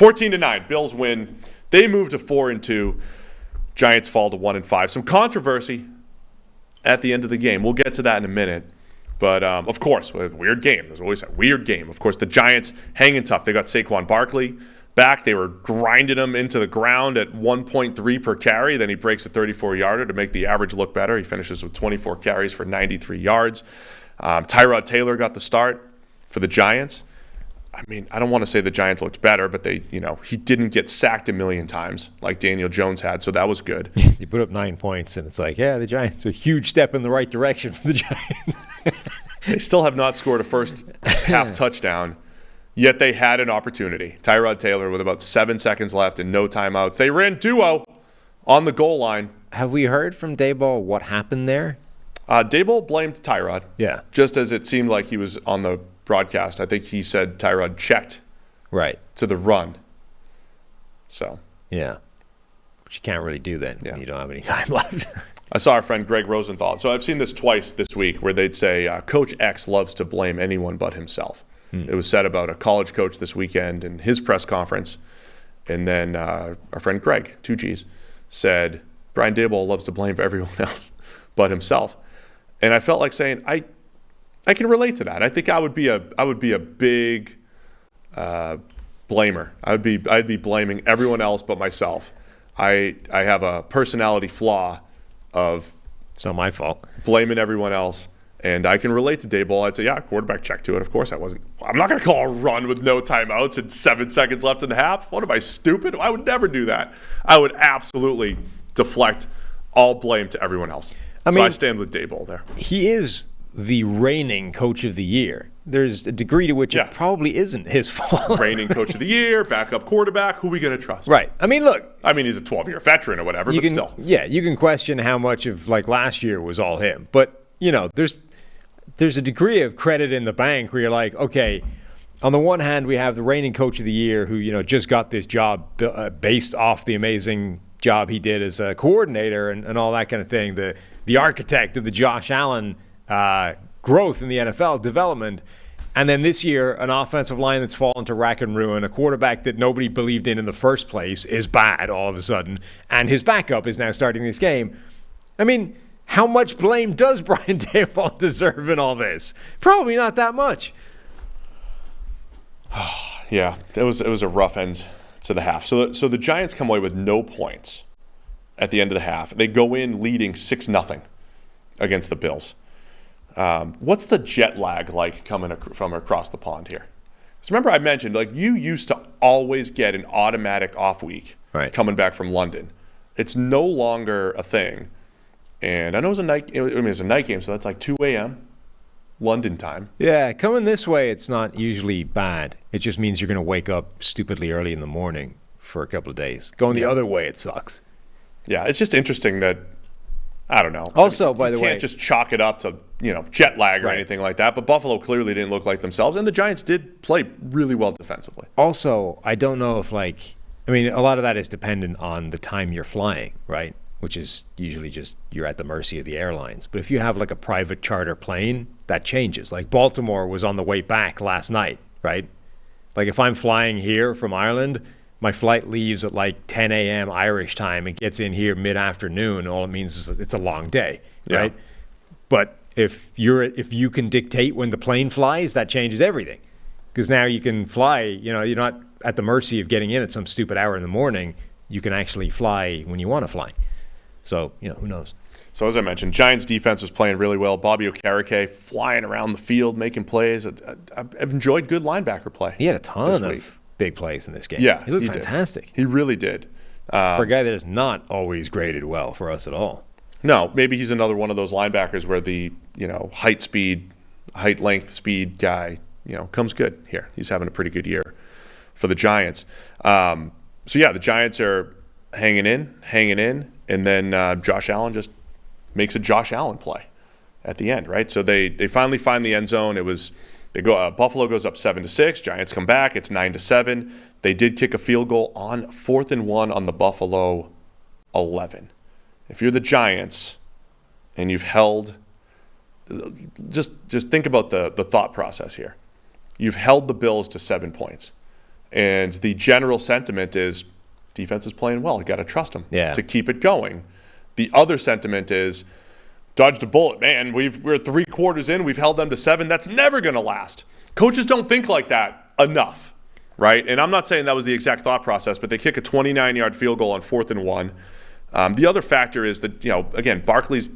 14-9. Bills win. They move to 4-2. Giants fall to 1-5. Some controversy at the end of the game. We'll get to that in a minute. But, of course, a weird game. There's always a weird game. Of course, the Giants hanging tough. They got Saquon Barkley back. They were grinding him into the ground at 1.3 per carry. Then he breaks a 34-yarder to make the average look better. He finishes with 24 carries for 93 yards. Tyrod Taylor got the start for the Giants. I mean, I don't want to say the Giants looked better, but he didn't get sacked a million times like Daniel Jones had, so that was good. He put up 9 points, and it's like, yeah, the Giants, a huge step in the right direction for the Giants. They still have not scored a first half touchdown, yet they had an opportunity. Tyrod Taylor with about 7 seconds left and no timeouts. They ran duo on the goal line. Have we heard from Daboll what happened there? Daboll blamed Tyrod. Yeah. Just as it seemed like he was on the broadcast. I think he said Tyrod checked to the run. So. Yeah. But you can't really do that when you don't have any time left. I saw our friend Greg Rosenthal. So I've seen this twice this week where they'd say Coach X loves to blame anyone but himself. It was said about a college coach this weekend in his press conference. And then our friend Greg, 2Gs, said Brian Daboll loves to blame everyone else but himself. And I felt like saying, I can relate to that. I think I would be a big blamer. I'd be blaming everyone else but myself. I have a personality flaw of it's not my fault blaming everyone else, and I can relate to Daboll. I'd say, yeah, quarterback check to it. Of course, I'm not going to call a run with no timeouts and 7 seconds left in the half. What am I, stupid? I would never do that. I would absolutely deflect all blame to everyone else. So I stand with Daboll there. He is the reigning coach of the year. There's a degree to which it probably isn't his fault. Reigning coach of the year, backup quarterback, who are we going to trust? Right. I mean, look. I mean, he's a 12-year veteran or whatever, but still. Yeah, you can question how much of last year was all him. But, there's a degree of credit in the bank where you're like, okay, on the one hand, we have the reigning coach of the year who, just got this job based off the amazing job he did as a coordinator and all that kind of thing. The architect of the Josh Allen growth in the NFL development. And then this year, an offensive line that's fallen to rack and ruin, a quarterback that nobody believed in the first place is bad all of a sudden, and his backup is now starting this game. I mean, how much blame does Brian Daboll deserve in all this? Probably not that much. Yeah, it was a rough end to the half. So the Giants come away with no points at the end of the half. They go in leading 6-0 against the Bills. What's the jet lag like coming from across the pond here? So remember I mentioned, you used to always get an automatic off week coming back from London. It's no longer a thing. And I know it was a night game, so that's 2 a.m. London time. Yeah, coming this way, it's not usually bad. It just means you're going to wake up stupidly early in the morning for a couple of days. Going the other way, it sucks. Yeah, it's just interesting that, I don't know. Also, by the way, you can't just chalk it up to, jet lag or anything like that. But Buffalo clearly didn't look like themselves, and the Giants did play really well defensively. Also, I don't know if a lot of that is dependent on the time you're flying, right? Which is usually just you're at the mercy of the airlines. But if you have a private charter plane, that changes. Baltimore was on the way back last night, right? If I'm flying here from Ireland, my flight leaves at 10 a.m. Irish time and gets in here mid-afternoon. All it means is it's a long day, right? Yeah. But if you can dictate when the plane flies, that changes everything. Because now you can fly, you're not at the mercy of getting in at some stupid hour in the morning. You can actually fly when you want to fly. So, who knows? So as I mentioned, Giants defense was playing really well. Bobby Okereke flying around the field, making plays. I've enjoyed good linebacker play. He had a ton of big plays in this game. Yeah, he looked fantastic. He really did. For a guy that is not always graded well for us at all. No, maybe he's another one of those linebackers where the height, length, speed guy, comes good here. He's having a pretty good year for the Giants. The Giants are hanging in, and then Josh Allen just makes a Josh Allen play at the end, right? So they finally find the end zone. Buffalo goes up 7-6. Giants come back. It's 9-7. They did kick a field goal on 4th and 1 on the Buffalo 11. If you're the Giants and you've held, just think about the thought process here. You've held the Bills to 7 points. And the general sentiment is defense is playing well. You got to trust them to keep it going. The other sentiment is dodged a bullet. Man, we're 3 quarters in. We've held them to 7. That's never going to last. Coaches don't think like that enough, right? And I'm not saying that was the exact thought process, but they kick a 29-yard field goal on 4th and 1. The other factor is that, again, Barkley's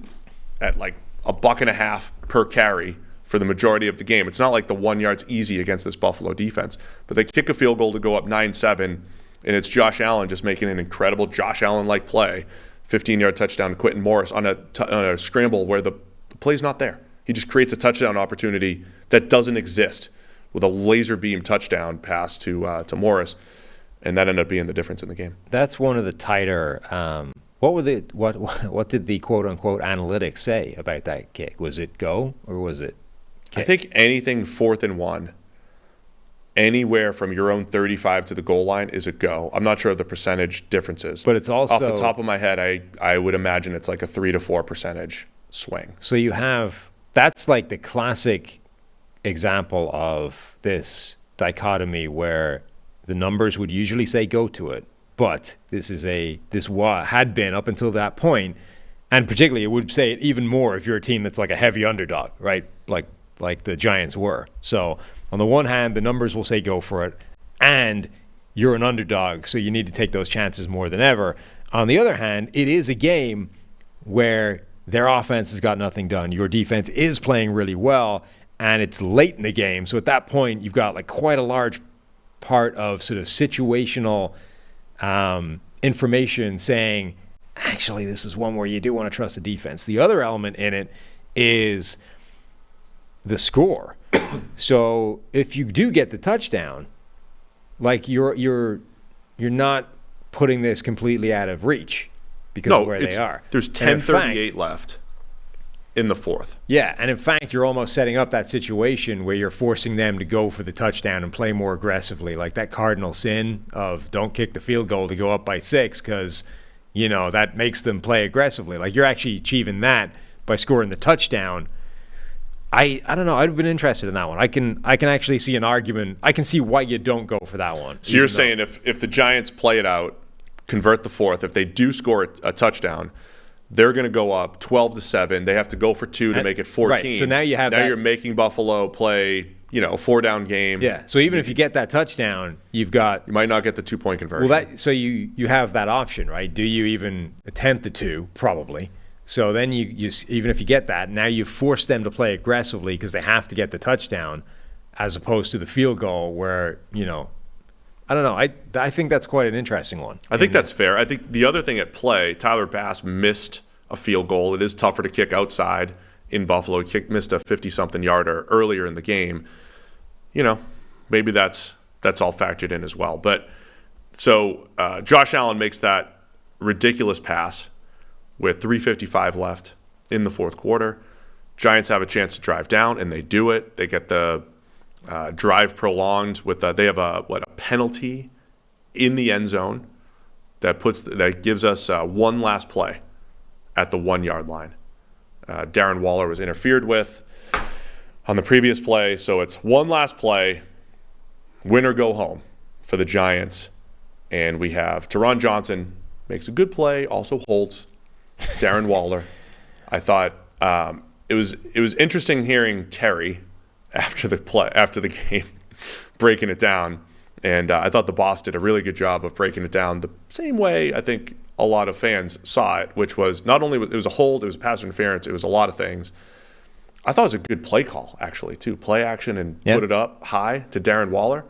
at like $1.50 per carry for the majority of the game. It's not like the 1 yard's easy against this Buffalo defense, but they kick a field goal to go up 9-7, and it's Josh Allen just making an incredible Josh Allen-like play, 15-yard touchdown to Quentin Morris on a scramble where the play's not there. He just creates a touchdown opportunity that doesn't exist with a laser beam touchdown pass to Morris, and that ended up being the difference in the game. That's one of the tighter. What did the quote unquote analytics say about that kick? Was it go or was it kick? I think anything 4th and 1, anywhere from your own 35 to the goal line is a go. I'm not sure of the percentage differences, but it's also off the top of my head, I would imagine it's like a 3 to 4% swing. So that's like the classic example of this dichotomy where the numbers would usually say go to it, but this had been up until that point, and particularly it would say it even more if you're a team that's like a heavy underdog, right? Like the Giants were. So on the one hand, the numbers will say go for it, and you're an underdog, so you need to take those chances more than ever. On the other hand, it is a game where their offense has got nothing done. Your defense is playing really well, and it's late in the game. So at that point, you've got like quite a large part of sort of situational information saying, actually, this is one where you do want to trust the defense. The other element in it is the score. So if you do get the touchdown, like you're not putting this completely out of reach because of where they are. There's 10:38 left in the 4th. Yeah, and in fact, you're almost setting up that situation where you're forcing them to go for the touchdown and play more aggressively, like that cardinal sin of don't kick the field goal to go up by 6 because, that makes them play aggressively. Like you're actually achieving that by scoring the touchdown. I don't know. I'd have been interested in that one. I can actually see an argument. I can see why you don't go for that one. So you're saying if the Giants play it out, convert the 4th, if they do score a touchdown, they're going to go up 12-7. They have to go for 2 to make it 14. Right. So now you're making Buffalo play, a 4-down game. Yeah. So even if you get that touchdown, you might not get the 2-point conversion. Well, so you have that option, right? Do you even attempt the 2? Probably. So then you even if you get that, now you force them to play aggressively because they have to get the touchdown, as opposed to the field goal where I don't know. I think that's quite an interesting one. I think that's fair. I think the other thing at play, Tyler Bass missed a field goal. It is tougher to kick outside in Buffalo. He missed a 50-something yarder earlier in the game. Maybe that's all factored in as well. But so Josh Allen makes that ridiculous pass with 3:55 left in the 4th quarter. Giants have a chance to drive down, and they do it. They get the drive prolonged with they have a penalty in the end zone that gives us one last play at the 1-yard line. Darren Waller was interfered with on the previous play, so it's one last play, win or go home for the Giants, and we have Teron Johnson makes a good play, also holds Darren Waller. I thought it was interesting hearing Terry after the game breaking it down, and I thought the boss did a really good job of breaking it down the same way I think a lot of fans saw it, which was not only it was a hold, it was a pass interference, it was a lot of things. I thought it was a good play call actually too, play action and put it up high to Darren Waller.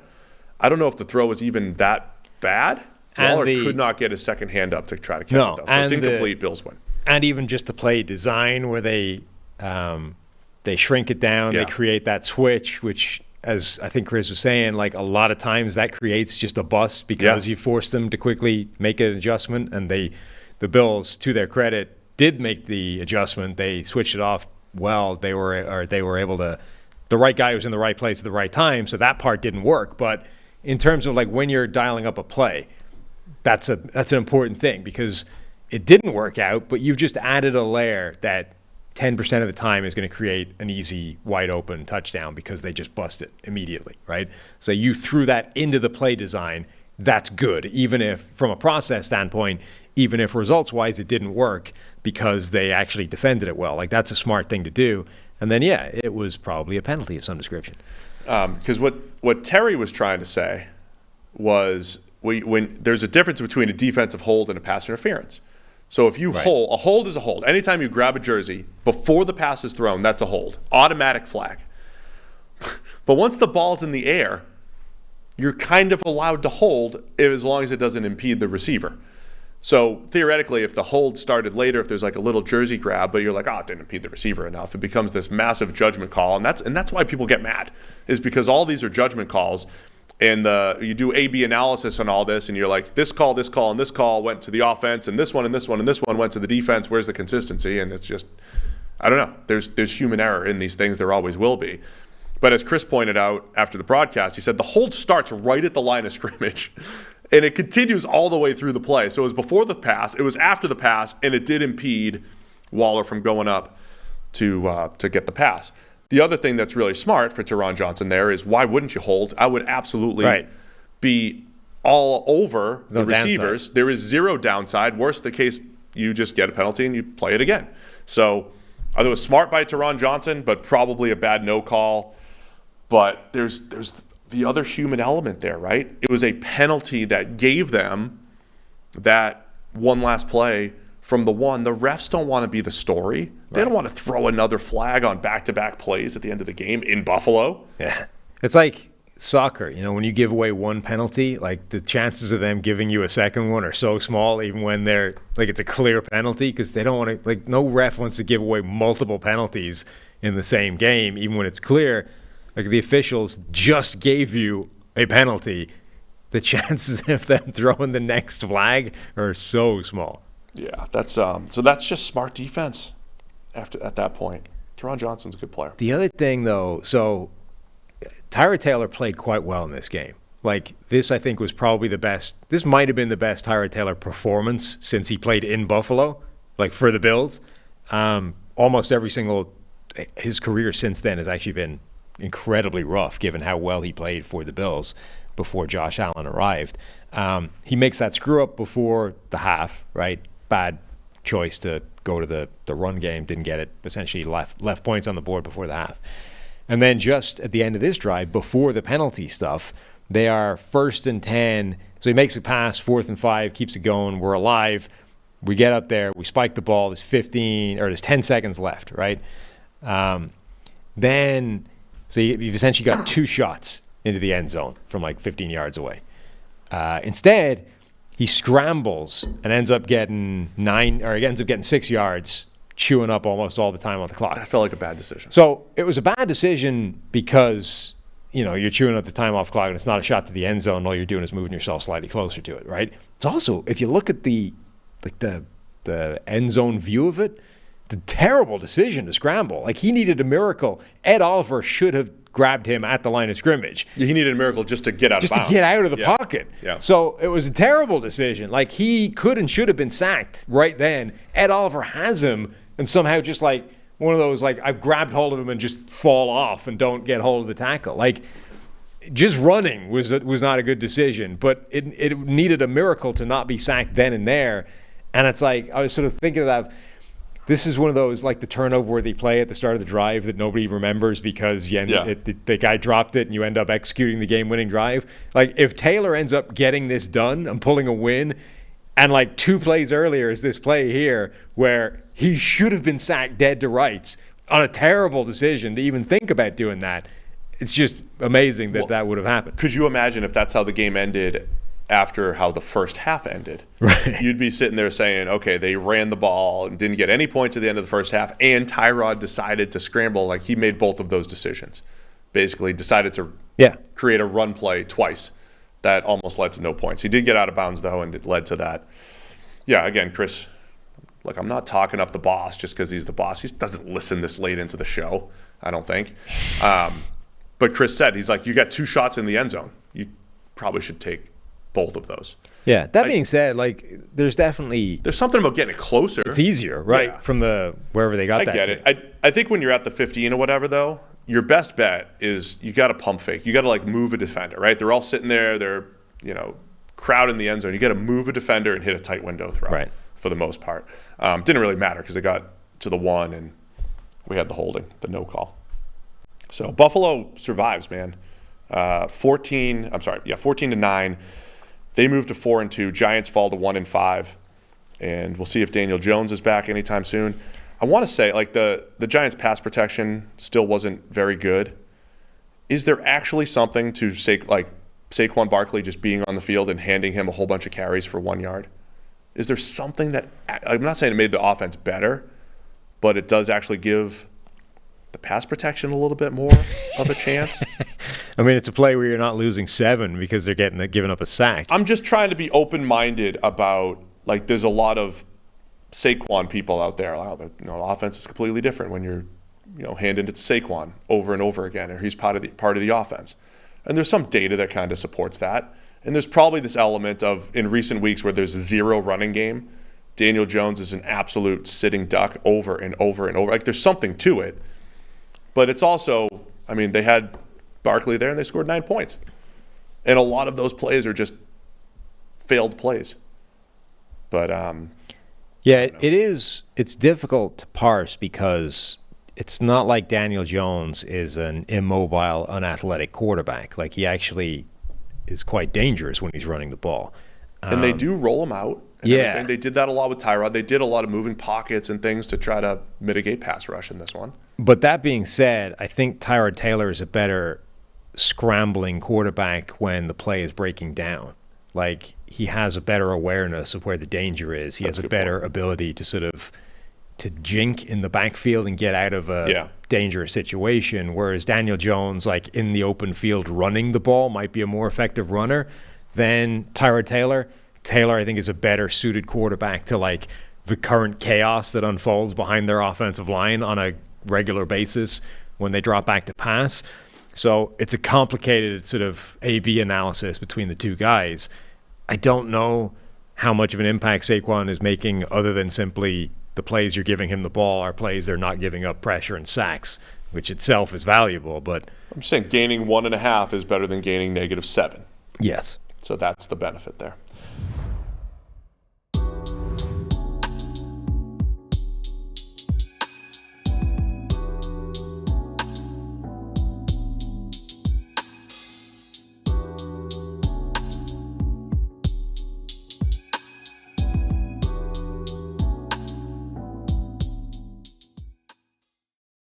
I don't know if the throw was even that bad. Waller could not get his second hand up to try to catch it though, so it's incomplete. Bills win. And even just the play design where they shrink it down, they create that switch, which, as I think Chris was saying, like a lot of times that creates just a bust because you force them to quickly make an adjustment, and the Bills, to their credit, did make the adjustment. They switched it off well. They were able to. The right guy was in the right place at the right time, so that part didn't work. But in terms of like when you're dialing up a play, that's an important thing because it didn't work out, but you've just added a layer that 10% of the time is going to create an easy, wide open touchdown because they just bust it immediately, right? So you threw that into the play design. That's good, even if, from a process standpoint, even if results-wise it didn't work because they actually defended it well. Like, that's a smart thing to do. And then, yeah, it was probably a penalty of some description. Because what Terry was trying to say was when there's a difference between a defensive hold and a pass interference. So if you hold, a hold is a hold. Anytime you grab a jersey before the pass is thrown, that's a hold. Automatic flag. But once the ball's in the air, you're kind of allowed to hold as long as it doesn't impede the receiver. So theoretically, if the hold started later, if there's like a little jersey grab, but you're like, it didn't impede the receiver enough, it becomes this massive judgment call, and that's why people get mad, is because all these are judgment calls, and you do A/B analysis on all this, and you're like, this call, and this call went to the offense, and this one, and this one, and this one went to the defense. Where's the consistency? And it's just, I don't know. There's human error in these things. There always will be. But as Chris pointed out after the broadcast, he said the hold starts right at the line of scrimmage. And it continues all the way through the play. So it was before the pass, it was after the pass, and it did impede Waller from going up to get the pass. The other thing that's really smart for Teron Johnson there is, why wouldn't you hold? I would absolutely be all over the receivers. Downside. There is zero downside. Worst the case, you just get a penalty and you play it again. So it was smart by Teron Johnson, but probably a bad no call. But there's the other human element there, right? It was a penalty that gave them that one last play from the one. The refs don't want to be the story. They don't want to throw another flag on back-to-back plays at the end of the game in Buffalo. Yeah. It's like soccer, when you give away one penalty, like the chances of them giving you a second one are so small, even when they're like it's a clear penalty, because they don't want to, like, no ref wants to give away multiple penalties in the same game, even when it's clear. Like, the officials just gave you a penalty. The chances of them throwing the next flag are so small. Yeah, that's so that's just smart defense. At that point, Teron Johnson's a good player. The other thing, though, so Tyrod Taylor played quite well in this game. Like, this, I think, was probably the best. This might have been the best Tyrod Taylor performance since he played in Buffalo, like, for the Bills. Almost every single his career since then has actually been incredibly rough, given how well he played for the Bills before Josh Allen arrived. He makes that screw up before the half, right? Bad choice to go to the run game, didn't get it, essentially left points on the board before the half. And then just at the end of this drive, before the penalty stuff, they are 1st and 10. So he makes a pass, 4th and 5, keeps it going. We're alive. We get up there, we spike the ball. There's 10 seconds left, right? So you've essentially got 2 shots into the end zone from like 15 yards away. Instead, he scrambles and ends up getting 6 yards, chewing up almost all the time on the clock. That felt like a bad decision. So it was a bad decision because, you're chewing up the time off clock and it's not a shot to the end zone. All you're doing is moving yourself slightly closer to it, right? It's also, if you look at the end zone view of it, the terrible decision to scramble. Like, he needed a miracle. Ed Oliver should have grabbed him at the line of scrimmage. He needed a miracle just to get out of bounds. Just to get out of the pocket. Yeah. So it was a terrible decision. Like, he could and should have been sacked right then. Ed Oliver has him, and somehow just like one of those, like, I've grabbed hold of him and just fall off and don't get hold of the tackle. Like, just running was not a good decision, but it needed a miracle to not be sacked then and there. And it's like, I was sort of thinking of that. This is one of those, like, the turnover-worthy play at the start of the drive that nobody remembers because the guy dropped it and you end up executing the game-winning drive. Like, if Taylor ends up getting this done and pulling a win, and like 2 plays earlier is this play here where he should have been sacked dead to rights on a terrible decision to even think about doing that. It's just amazing that would have happened. Could you imagine if that's how the game ended after how the first half ended? Right. You'd be sitting there saying, okay, they ran the ball and didn't get any points at the end of the first half, and Tyrod decided to scramble. Like, he made both of those decisions. Basically decided to create a run play twice that almost led to no points. He did get out of bounds, though, and it led to that. Yeah, again, Chris, look, I'm not talking up the boss just because he's the boss. He doesn't listen this late into the show, I don't think. But Chris said, he's like, you got 2 shots in the end zone. You probably should take both of those. Yeah. That being said, like there's something about getting it closer. It's easier, right? Yeah. From the wherever they got I that. get it. I think when you're at the 15 or whatever, though, your best bet is you got to pump fake. You got to like move a defender, right? They're all sitting there. They're crowding the end zone. You got to move a defender and hit a tight window throw. Right. For the most part. Didn't really matter because they got to the 1 and we had the holding, the no call. So Buffalo survives, man. 14-9. They move to 4-2. Giants fall to 1-5. And we'll see if Daniel Jones is back anytime soon. I want to say, like, the Giants' pass protection still wasn't very good. Is there actually something to Saquon Barkley just being on the field and handing him a whole bunch of carries for 1 yard? Is there something that – I'm not saying it made the offense better, but it does actually give the pass protection a little bit more of a chance? I mean, it's a play where you're not losing 7 because they're giving up a sack. I'm just trying to be open-minded about – like there's a lot of Saquon people out there. Wow, the offense is completely different when you're handing it to Saquon over and over again, or he's part of the offense. And there's some data that kind of supports that. And there's probably this element of, in recent weeks where there's a 0 running game, Daniel Jones is an absolute sitting duck over and over and over. Like, there's something to it. But it's also, I mean, they had Barkley there and they scored 9 points. And a lot of those plays are just failed plays. But, yeah, it's difficult to parse because it's not like Daniel Jones is an immobile, unathletic quarterback. Like, he actually is quite dangerous when he's running the ball. And they do roll him out. And yeah. Everything. They did that a lot with Tyrod. They did a lot of moving pockets and things to try to mitigate pass rush in this one. But that being said, I think Tyrod Taylor is a better scrambling quarterback when the play is breaking down. Like, he has a better awareness of where the danger is. He has a better ability to sort of to jink in the backfield and get out of a dangerous situation, whereas Daniel Jones, like in the open field running the ball, might be a more effective runner than Tyrod Taylor. Taylor, I think, is a better suited quarterback to like the current chaos that unfolds behind their offensive line on a regular basis when they drop back to pass. So it's a complicated sort of A-B analysis between the two guys. I don't know how much of an impact Saquon is making other than simply the plays you're giving him the ball are plays they're not giving up pressure and sacks, which itself is valuable. But I'm saying gaining 1.5 is better than gaining -7. Yes. So that's the benefit there.